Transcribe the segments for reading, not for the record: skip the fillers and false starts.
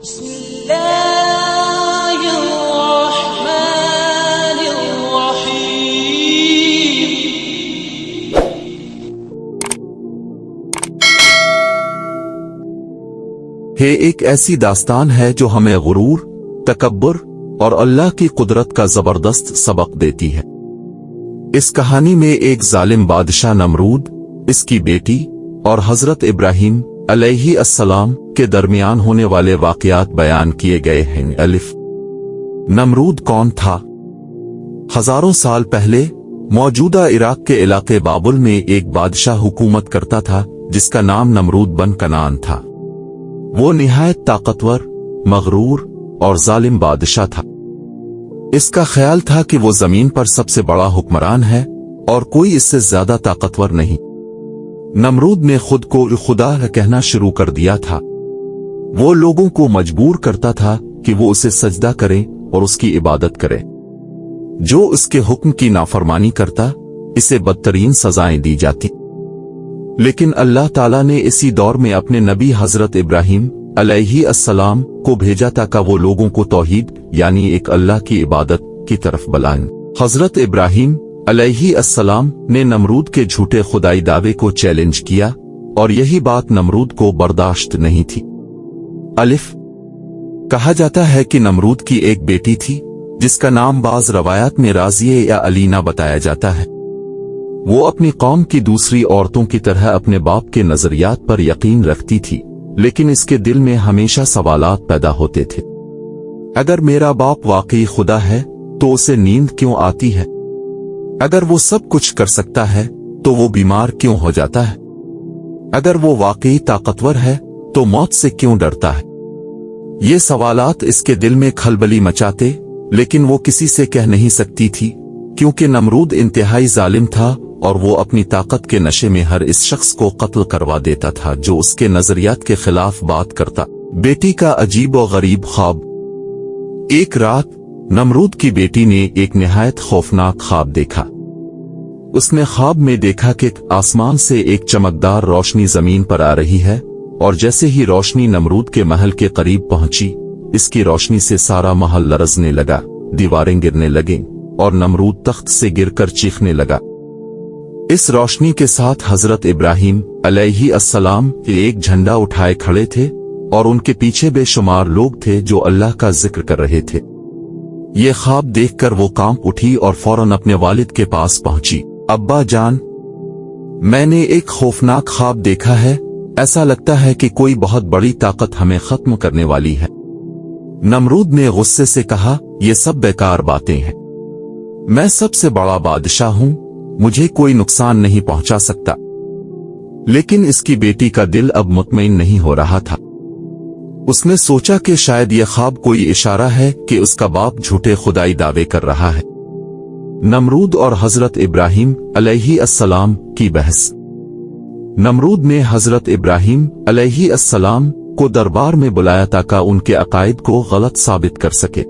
بسم الله الرحمن الرحيم. ایک ایسی داستان ہے جو ہمیں غرور، تکبر اور اللہ کی قدرت کا زبردست سبق دیتی ہے۔ اس کہانی میں ایک ظالم بادشاہ نمرود، اس کی بیٹی اور حضرت ابراہیم علیہ السلام کے درمیان ہونے والے واقعات بیان کیے گئے ہیں۔ نمرود کون تھا؟ ہزاروں سال پہلے موجودہ عراق کے علاقے بابل میں ایک بادشاہ حکومت کرتا تھا جس کا نام نمرود بن کنعان تھا۔ وہ نہایت طاقتور، مغرور اور ظالم بادشاہ تھا۔ اس کا خیال تھا کہ وہ زمین پر سب سے بڑا حکمران ہے اور کوئی اس سے زیادہ طاقتور نہیں۔ نمرود نے خود کو خدا کہنا شروع کر دیا تھا۔ وہ لوگوں کو مجبور کرتا تھا کہ وہ اسے سجدہ کریں اور اس کی عبادت کریں۔ جو اس کے حکم کی نافرمانی کرتا، اسے بدترین سزائیں دی جاتی۔ لیکن اللہ تعالیٰ نے اسی دور میں اپنے نبی حضرت ابراہیم علیہ السلام کو بھیجا تاکہ وہ لوگوں کو توحید یعنی ایک اللہ کی عبادت کی طرف بلائیں۔ حضرت ابراہیم علیہ السلام نے نمرود کے جھوٹے خدائی دعوے کو چیلنج کیا اور یہی بات نمرود کو برداشت نہیں تھی۔ کہا جاتا ہے کہ نمرود کی ایک بیٹی تھی جس کا نام بعض روایات میں رازیہ یا علینا بتایا جاتا ہے۔ وہ اپنی قوم کی دوسری عورتوں کی طرح اپنے باپ کے نظریات پر یقین رکھتی تھی، لیکن اس کے دل میں ہمیشہ سوالات پیدا ہوتے تھے۔ اگر میرا باپ واقعی خدا ہے تو اسے نیند کیوں آتی ہے؟ اگر وہ سب کچھ کر سکتا ہے تو وہ بیمار کیوں ہو جاتا ہے؟ اگر وہ واقعی طاقتور ہے تو موت سے کیوں ڈرتا ہے؟ یہ سوالات اس کے دل میں کھلبلی مچاتے، لیکن وہ کسی سے کہہ نہیں سکتی تھی کیونکہ نمرود انتہائی ظالم تھا اور وہ اپنی طاقت کے نشے میں ہر اس شخص کو قتل کروا دیتا تھا جو اس کے نظریات کے خلاف بات کرتا۔ بیٹی کا عجیب و غریب خواب۔ ایک رات نمرود کی بیٹی نے ایک نہایت خوفناک خواب دیکھا۔ اس نے خواب میں دیکھا کہ آسمان سے ایک چمکدار روشنی زمین پر آ رہی ہے، اور جیسے ہی روشنی نمرود کے محل کے قریب پہنچی، اس کی روشنی سے سارا محل لرزنے لگا، دیواریں گرنے لگیں اور نمرود تخت سے گر کر چیخنے لگا۔ اس روشنی کے ساتھ حضرت ابراہیم علیہ السلام ایک جھنڈا اٹھائے کھڑے تھے اور ان کے پیچھے بے شمار لوگ تھے جو اللہ کا ذکر کر رہے تھے۔ یہ خواب دیکھ کر وہ کانپ اٹھی اور فوراً اپنے والد کے پاس پہنچی۔ ابا جان، میں نے ایک خوفناک خواب دیکھا ہے، ایسا لگتا ہے کہ کوئی بہت بڑی طاقت ہمیں ختم کرنے والی ہے۔ نمرود نے غصے سے کہا، یہ سب بیکار باتیں ہیں، میں سب سے بڑا بادشاہ ہوں، مجھے کوئی نقصان نہیں پہنچا سکتا۔ لیکن اس کی بیٹی کا دل اب مطمئن نہیں ہو رہا تھا۔ اس نے سوچا کہ شاید یہ خواب کوئی اشارہ ہے کہ اس کا باپ جھوٹے خدائی دعوے کر رہا ہے۔ نمرود اور حضرت ابراہیم علیہ السلام کی بحث۔ نمرود نے حضرت ابراہیم علیہ السلام کو دربار میں بلایا تاکہ ان کے عقائد کو غلط ثابت کر سکے۔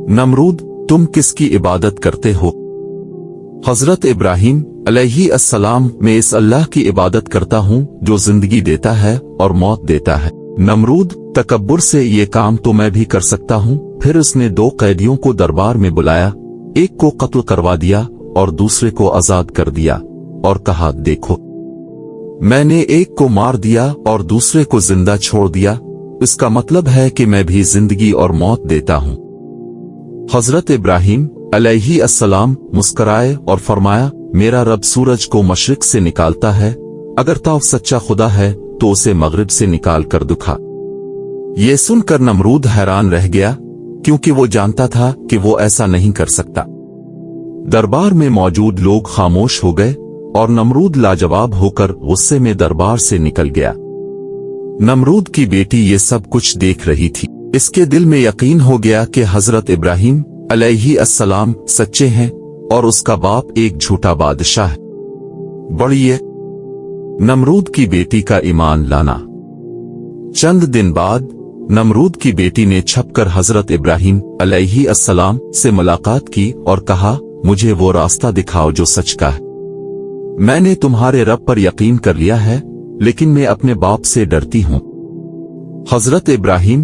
نمرود، تم کس کی عبادت کرتے ہو؟ حضرت ابراہیم علیہ السلام، میں اس اللہ کی عبادت کرتا ہوں جو زندگی دیتا ہے اور موت دیتا ہے۔ نمرود، تکبر سے یہ کام تو میں بھی کر سکتا ہوں۔ پھر اس نے 2 قیدیوں کو دربار میں بلایا، ایک کو قتل کروا دیا اور دوسرے کو آزاد کر دیا اور کہا، دیکھو، میں نے ایک کو مار دیا اور دوسرے کو زندہ چھوڑ دیا، اس کا مطلب ہے کہ میں بھی زندگی اور موت دیتا ہوں۔ حضرت ابراہیم علیہ السلام مسکرائے اور فرمایا، میرا رب سورج کو مشرق سے نکالتا ہے، اگر تو سچا خدا ہے تو اسے مغرب سے نکال کر دکھا۔ یہ سن کر نمرود حیران رہ گیا کیونکہ وہ جانتا تھا کہ وہ ایسا نہیں کر سکتا۔ دربار میں موجود لوگ خاموش ہو گئے اور نمرود لاجواب ہو کر غصے میں دربار سے نکل گیا۔ نمرود کی بیٹی یہ سب کچھ دیکھ رہی تھی۔ اس کے دل میں یقین ہو گیا کہ حضرت ابراہیم علیہ السلام سچے ہیں اور اس کا باپ ایک جھوٹا بادشاہ ہے۔ بڑھئے نمرود کی بیٹی کا ایمان لانا۔ چند دن بعد نمرود کی بیٹی نے چھپ کر حضرت ابراہیم علیہ السلام سے ملاقات کی اور کہا، مجھے وہ راستہ دکھاؤ جو سچ کا ہے۔ میں نے تمہارے رب پر یقین کر لیا ہے، لیکن میں اپنے باپ سے ڈرتی ہوں۔ حضرت ابراہیم